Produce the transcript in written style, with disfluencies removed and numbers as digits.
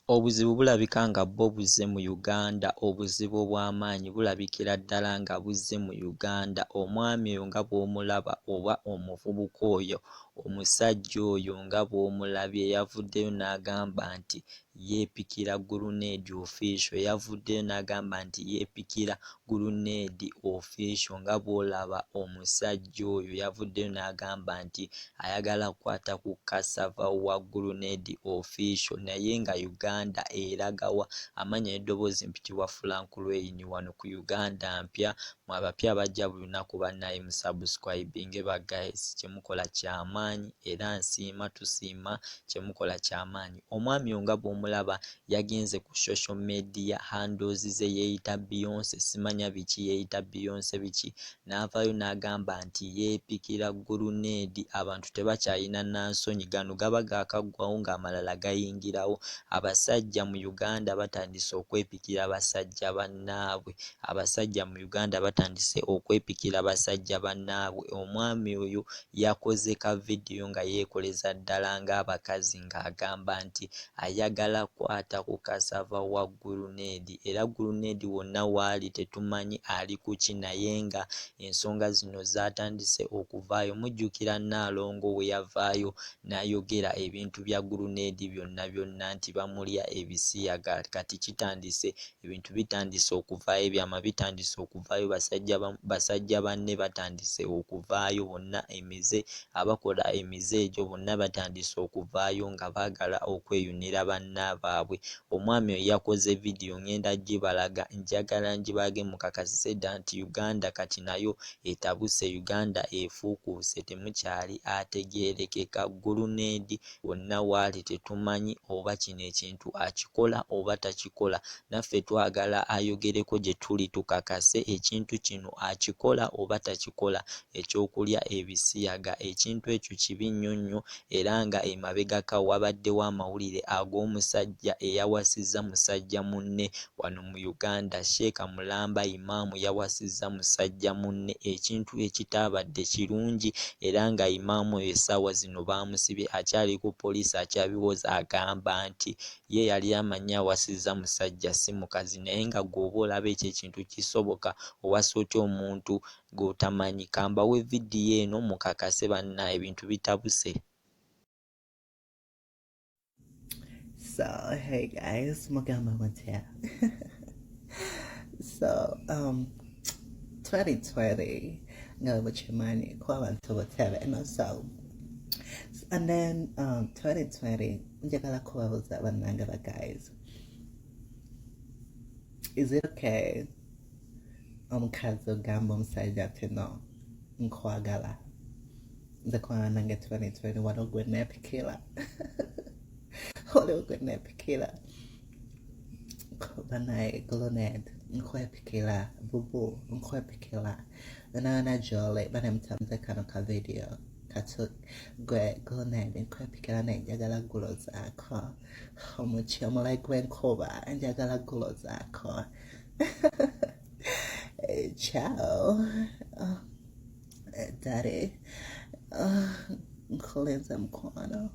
Obuzibu bulabika nga bwo buzze mu Uganda. Obuzibu obw'amaanyi bulabikira ddala nga buzze mu Uganda. Omwami oyo nga bw'omulaba oba omuvubuka oyo, omusajja oyo nga bw'omulabye yavuddeyo n'agamba nti yeepikira guluneedi official, yavuddeyo n'agamba nti yeepikira guluneedi official. Nga bw'olaba omusajja oyo yavuddeyo n'agamba nti ayagala kukwata ku cassava wa guluneedi official, naye nga Uganda eragawa. Amanya eddoboozi mpitibwa Frank Lwaine wano ku Uganda mpya. Mwe abapya abajja buli lunaku bannaye mu subscribing ba guys, kyemukola kyamaanyi era nsiima tusiima kyemukola kyamaanyi. Omwami oyo nga bw'omulaba yagenze ku social media handles ze yeeyita Beyonce, simanya biki yeeyita Beyonce biki, n'avaayo n'agamba nti yeepikira guluneedi. Abantu tebakyayina nansonyi, gano gaba gaakaggwawo ng'amalala gayingirawo. Abasajja mu Uganda batandise okwepikira basajja bannaabwe. Abasajja mu Uganda batandise okwepikira basajja bannaabwe. Omwami oyo yakoze ka vidiyo nga yeekoleza ddala ng'abakazi ng'agamba nti ayagala kwata ku kasava wa guluneedi, era guluneedi wonna waali tetumanyi ali ku ki, naye nga ensonga zino zaatandise okuvaayo. Mujjukira Nnaalongo we yavaayo n'ayogera ebintu bya guluneedi byonna byonna nti bamulya ebisiyaga. Kati kitandise, ebintu bitandise okuvaayo, ebyama bitandise okuvaayo, basajja banne batandise okuvaayo bonna, emize, abakola emize egyo bonna batandise okuvaayo nga baagala okweyunira bannaabaabwe. Omwami oyo yakoze vidiyo, ngenda gibalaga, njagala ngibalage mukakasise dda nti Uganda kati nayo etabuse, Uganda efuukuuse, temukyali ategeerekeka. Guluneedi wonna waali tetumanyi oba kino ekintu akikola oba takikola. Naffe twagala ayogereko gye tuli tukakase ekintu kino akikola oba takikola, ekyokulya ebisiyaga. Ekintu ekyo kibi nnyo nnyo, era nga emabegaka wabaddewo amawulire ag'omusajja eyawasizza musajja munne wano mu Uganda. Sheikh Mulamba Imam yawasizza musajja munne, ekintu ekitaabadde kirungi, era nga Imam oyo essaawa zino baamusibye akyali ku poliisi akyabiwoza, agamba nti ye yali amanyi awasizza musajja si mukazi, naye nga gw'oba olaba ekyo ekintu kisoboka owasa otya omuntu gw'otamanyi. Kambawe vidiyo eno mukakase banna ebintu bitabuse. So hey guys, Mugamba Montana. So 2020 ngabachimani kwa bantu botebe, and so and then 2020 njagala kubabuza bannanga ba guys, is it okay omukazi ogamba omusajja ati no nkwagala nze kwanange 2020 wano gwe neepikira waliwo gwe neepikira banaye guluneedi nkwepikira, bubu nkwepikira, nana jole banemutamze kano ka video katu gwe guluneedi nkwepikira naye njagala gulo zaako, omuki omulayi gw'enkuba njagala gulo zaako. Ciao daddy, nkulinze mukwano.